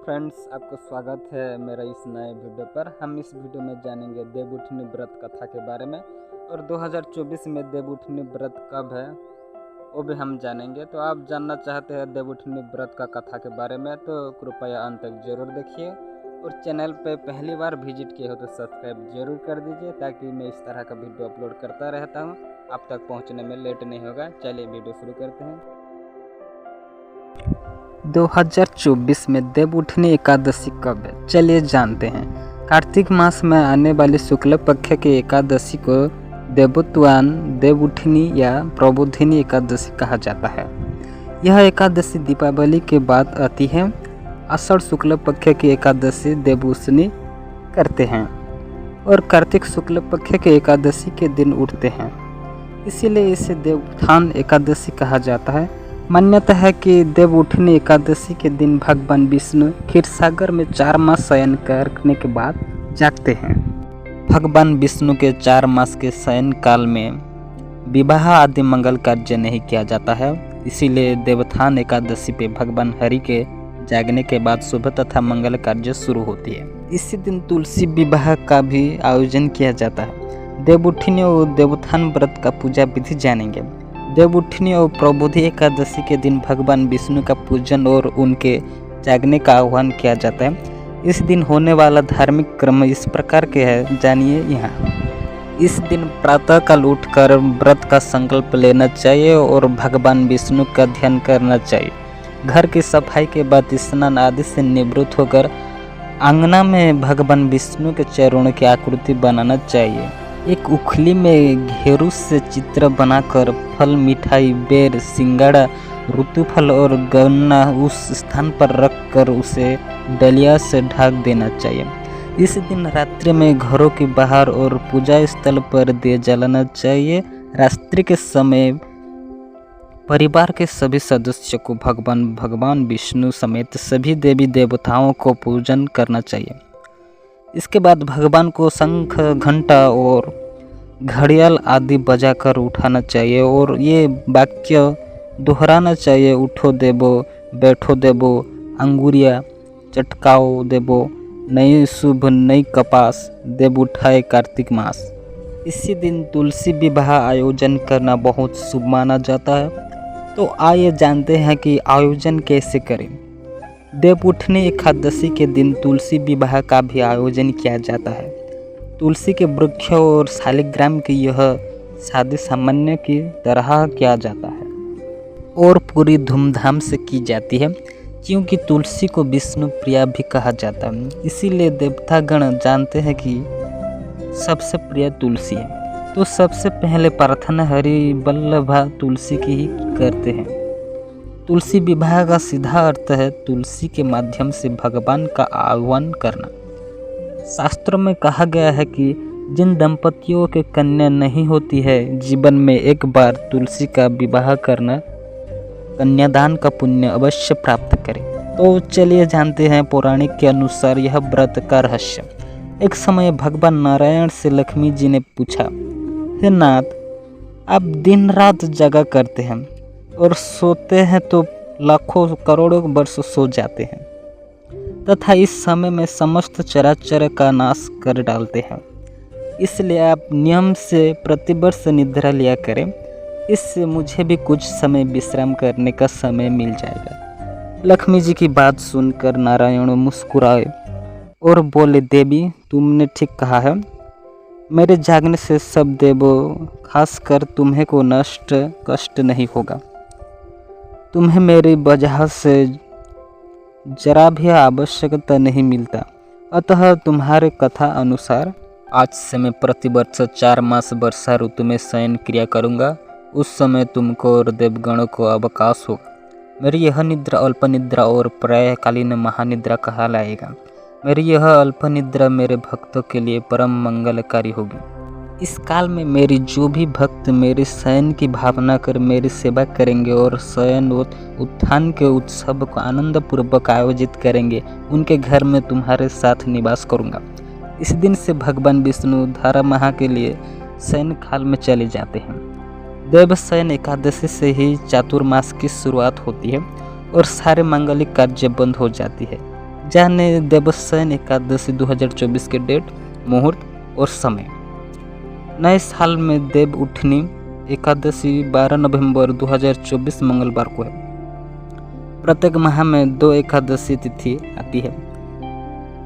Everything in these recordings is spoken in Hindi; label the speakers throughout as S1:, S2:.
S1: फ्रेंड्स, आपको स्वागत है मेरा इस नए वीडियो पर। हम इस वीडियो में जानेंगे देवउठनी व्रत कथा के बारे में और 2024 में देवउठनी व्रत कब है वो भी हम जानेंगे। तो आप जानना चाहते हैं देवउठनी व्रत का कथा के बारे में तो कृपया अंत तक जरूर देखिए और चैनल पे पहली बार विजिट किए हो तो सब्सक्राइब जरूर कर दीजिए ताकि मैं इस तरह का वीडियो अपलोड करता रहता हूँ, आप तक पहुँचने में लेट नहीं होगा। चलिए वीडियो शुरू करते हैं। 2024 में देवउठनी एकादशी कब है, चलिए जानते हैं। कार्तिक मास में आने वाली शुक्ल पक्ष की एकादशी को देवोत्थान, देवउठनी या प्रबोधिनी एकादशी कहा जाता है। यह एकादशी दीपावली के बाद आती है। आषाढ़ शुक्ल पक्ष की एकादशी देवउठनी करते हैं और कार्तिक शुक्ल पक्ष के एकादशी के दिन उठते हैं, इसीलिए इसे देवोत्थान एकादशी कहा जाता है। मान्यता है कि देवउठनी एकादशी के दिन भगवान विष्णु क्षीरसागर में 4 मास शयन करने के बाद जागते हैं। भगवान विष्णु के 4 मास के शयन काल में विवाह आदि मंगल कार्य नहीं किया जाता है, इसीलिए देवोत्थान एकादशी पे भगवान हरि के जागने के बाद शुभ तथा मंगल कार्य शुरू होती है। इसी दिन तुलसी विवाह का भी आयोजन किया जाता है। देवउठनी और देवोत्थान व्रत का पूजा विधि जानेंगे। देवउठनी और प्रबोधि एकादशी के दिन भगवान विष्णु का पूजन और उनके जागने का आह्वान किया जाता है। इस दिन होने वाला धार्मिक क्रम इस प्रकार के है, जानिए यहाँ। इस दिन प्रातःकाल उठकर व्रत का संकल्प लेना चाहिए और भगवान विष्णु का ध्यान करना चाहिए। घर की सफाई के बाद स्नान आदि से निवृत्त होकर आंगना में भगवान विष्णु के चरणों की आकृति बनाना चाहिए। एक उखली में घेरू से चित्र बनाकर फल, मिठाई, बेर, सिंगाड़ा, ऋतुफल और गन्ना उस स्थान पर रखकर उसे डलिया से ढक देना चाहिए। इस दिन रात्रि में घरों के बाहर और पूजा स्थल पर दिए जलाना चाहिए। रात्रि के समय परिवार के सभी सदस्यों को भगवान विष्णु समेत सभी देवी देवताओं को पूजन करना चाहिए। इसके बाद भगवान को शंख, घंटा और घड़ियाल आदि बजाकर उठाना चाहिए और ये वाक्य दोहराना चाहिए। उठो देवो, बैठो देवो, अंगुरिया चटकाओ देवो, नई शुभ नई कपास, देव उठाए कार्तिक मास। इसी दिन तुलसी विवाह आयोजन करना बहुत शुभ माना जाता है। तो आइए जानते हैं कि आयोजन कैसे करें। देवउठनी एकादशी के दिन तुलसी विवाह का भी आयोजन किया जाता है। तुलसी के वृक्ष और शालिग्राम की यह शादी सामान्य की तरह किया जाता है और पूरी धूमधाम से की जाती है, क्योंकि तुलसी को विष्णु प्रिया भी कहा जाता है। इसीलिए देवतागण जानते हैं कि सबसे प्रिय तुलसी है, तो सबसे पहले प्रार्थना हरि वल्लभा तुलसी की ही करते हैं। तुलसी विवाह का सीधा अर्थ है तुलसी के माध्यम से भगवान का आह्वान करना। शास्त्रों में कहा गया है कि जिन दंपतियों के कन्या नहीं होती है, जीवन में एक बार तुलसी का विवाह करना कन्यादान का पुण्य अवश्य प्राप्त करें। तो चलिए जानते हैं पौराणिक के अनुसार यह व्रत का रहस्य। एक समय भगवान नारायण से लक्ष्मी जी ने पूछा, हे नाथ, आप दिन रात जगा करते हैं और सोते हैं तो लाखों करोड़ों वर्ष सो जाते हैं तथा इस समय में समस्त चराचर का नाश कर डालते हैं, इसलिए आप नियम से प्रतिवर्ष निद्रा लिया करें। इससे मुझे भी कुछ समय विश्राम करने का समय मिल जाएगा। लक्ष्मी जी की बात सुनकर नारायण मुस्कुराए और बोले, देवी, तुमने ठीक कहा है। मेरे जागने से सब देवों, खासकर तुम्हें को कष्ट नहीं होगा। तुम्हें मेरी वजह से जरा भी आवश्यकता नहीं मिलता। अतः तुम्हारे कथा अनुसार आज से मैं प्रतिवर्ष 4 मास वर्षा ऋतु में शयन क्रिया करूँगा। उस समय तुमको और देवगणों को अवकाश होगा। मेरी यह निद्रा अल्प निद्रा और प्रायःकालीन महानिद्रा कहलाएगा। मेरी यह अल्प निद्रा मेरे भक्तों के लिए परम मंगलकारी होगी। इस काल में मेरी जो भी भक्त मेरे शयन की भावना कर मेरी सेवा करेंगे और शयन उत्थान के उत्सव को आनंद पूर्वक आयोजित करेंगे, उनके घर में तुम्हारे साथ निवास करूंगा। इस दिन से भगवान विष्णु धारा माह के लिए शयन काल में चले जाते हैं। देव शयन एकादशी से ही चातुर्मास की शुरुआत होती है और सारे मांगलिक कार्य बंद हो जाती है। जाने देवशयन एकादशी 2024 के डेट, मुहूर्त और समय। नए साल में देव उठनी एकादशी 12 नवंबर 2024 मंगलवार को है। प्रत्येक माह में 2 एकादशी तिथि आती है,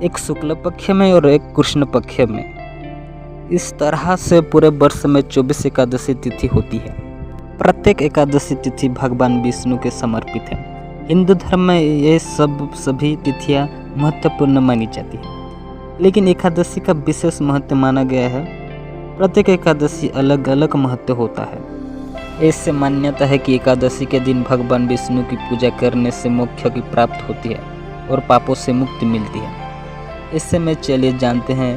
S1: एक शुक्ल पक्ष में और एक कृष्ण पक्ष में। इस तरह से पूरे वर्ष में 24 एकादशी तिथि होती है। प्रत्येक एकादशी तिथि भगवान विष्णु के समर्पित है। हिंदू धर्म में ये सभी तिथियां महत्वपूर्ण मानी जाती है, लेकिन एकादशी का विशेष महत्व माना गया है। प्रत्येक एकादशी अलग अलग महत्व होता है। ऐसे मान्यता है कि एकादशी के दिन भगवान विष्णु की पूजा करने से मोक्ष की प्राप्ति होती है और पापों से मुक्ति मिलती है। इससे में चलिए जानते हैं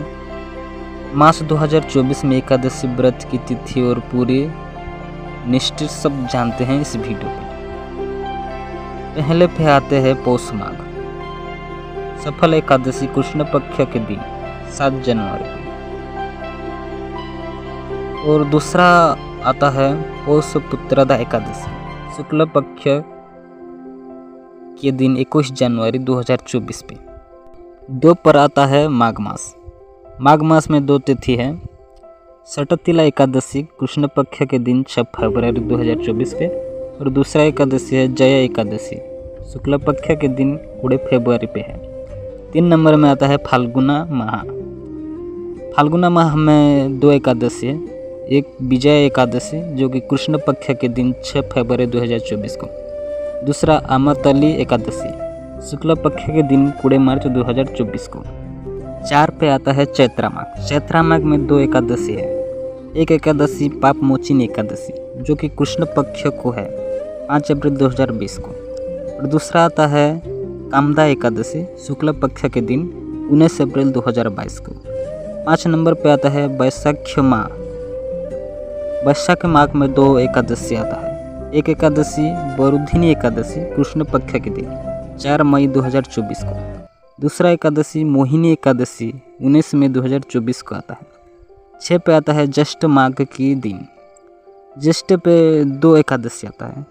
S1: मास 2024 में एकादशी व्रत की तिथि और पूरी निश्चित सब जानते हैं इस वीडियो पे। पहले पे आते हैं पौष माघ। सफल एकादशी कृष्ण पक्ष के दिन 7 जनवरी और दूसरा आता है पौष पुत्रदा एकादशी शुक्ल पक्ष के दिन 21 जनवरी 2024 पे। 2 पर आता है माघ मास। माघ मास में 2 तिथि है। सटतिला एकादशी कृष्ण पक्ष के दिन 6 फरवरी 2024 पे और दूसरा एकादशी है जया एकादशी शुक्ल पक्ष के दिन 20 फरवरी पे है। 3 नंबर में आता है फाल्गुना माह। फाल्गुना माह में 2 एकादशी है। एक विजय एकादशी जो कि कृष्ण पक्ष के दिन 6 फरवरी 2024 को, दूसरा अमरतली एकादशी शुक्ल पक्ष के दिन 20 मार्च 2024 को। 4 पे आता है चैत्रा माघ। चैत्रा माघ में 2 एकादशी है। एक एकादशी पाप मोचिनी एकादशी जो कि कृष्ण पक्ष को है 5 अप्रैल 2020 को, और दूसरा आता है कामदा एकादशी शुक्ल पक्ष के दिन 19 अप्रैल 2022 को। 5 नंबर पे आता है वैशाख माह। वैशाख माघ में 2 एकादशी आता है। एक एकादशी वरुधिनी एकादशी कृष्ण पक्ष के दिन 4 मई 2024 को, दूसरा एकादशी मोहिनी एकादशी 19 मई 2024 को आता है। 6 पे आता है ज्येष्ठ माघ की दिन। ज्येष्ठ पे 2 एकादशी आता है।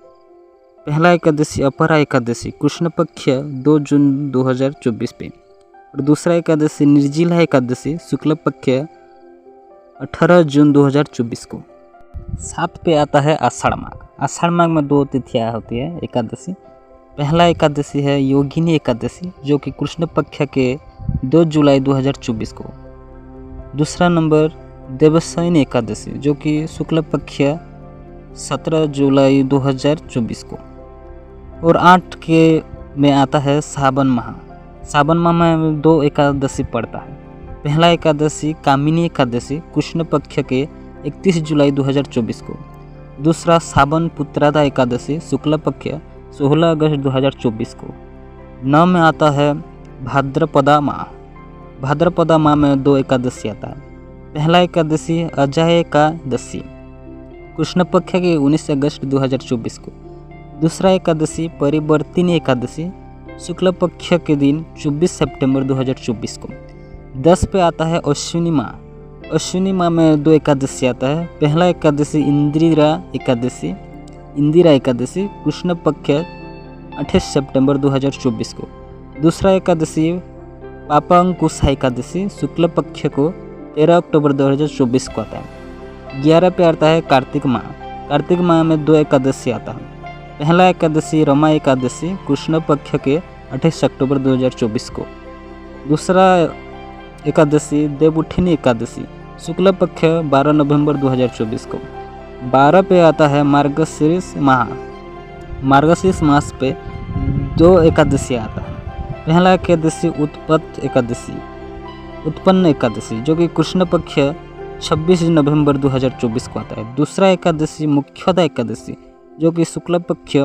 S1: पहला एकादशी अपरा एकादशी कृष्ण पक्ष 2 जून 2024 पे और दूसरा एकादशी निर्जिला एकादशी शुक्ल पक्ष 18 जून 2024 को। 7 पे आता है आषाढ़ माघ। आषाढ़ माघ में 2 तिथियाँ होती है एकादशी। पहला एकादशी है योगिनी एकादशी जो कि कृष्ण पक्ष के 2 जुलाई 2024 को। दूसरा नंबर देवशयन एकादशी जो कि शुक्ल पक्ष 17 जुलाई 2024 को। और 8 के में आता है सावन माह। सावन माह में 2 एकादशी पड़ता है। पहला एकादशी कामिनी एकादशी कृष्ण पक्ष के 31 जुलाई 2024 को, दूसरा सावन पुत्रदा एकादशी शुक्ल पक्ष 16 अगस्त 2024 को। 9 में आता है भाद्रपदा माह। भाद्रपदा माह में 2 एकादशी आता है। पहला एकादशी अजय एकादशी कृष्ण पक्ष के 19 अगस्त 2024 को, दूसरा एकादशी परिवर्तिनी एकादशी शुक्ल पक्ष के दिन 24 सितंबर 2024 को। 10 पे आता है अश्विनी माह। अश्विनी माह में 2 एकादशी आता है। पहला एकादशी इंदिरा एकादशी कृष्ण पक्ष 28 सितंबर 2024 को, दूसरा एकादशी पापांकुशा एकादशी शुक्ल पक्ष को 13 अक्टूबर 2024 को आता है। 11 पे आता है कार्तिक माह। कार्तिक माह में 2 एकादशी आता है। पहला एकादशी रमा एकादशी कृष्ण पक्ष के 28 अक्टूबर 2024 को, दूसरा एकादशी देवउठनी एकादशी शुक्ल पक्ष 12 नवंबर 2024 को। 12 पे आता है मार्गशीर्ष माह। मार्गशीर्ष मास पे 2 एकादशी आता है। पहला एकादशी उत्पन्न एकादशी जो कि कृष्ण पक्ष 26 नवंबर 2024 को आता है। दूसरा एकादशी मुख्यदा एकादशी जो कि शुक्ल पक्ष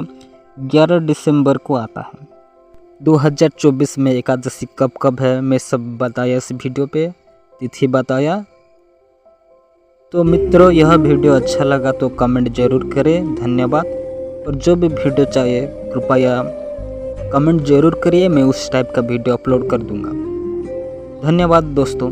S1: 11 दिसंबर को आता है। 2024 में एकादशी कब है मैं सब बताया इस वीडियो पे, तिथि बताया। तो मित्रों यह वीडियो अच्छा लगा तो कमेंट जरूर करें, धन्यवाद। और जो भी वीडियो चाहिए कृपया कमेंट जरूर करिए, मैं उस टाइप का वीडियो अपलोड कर दूंगा। धन्यवाद दोस्तों।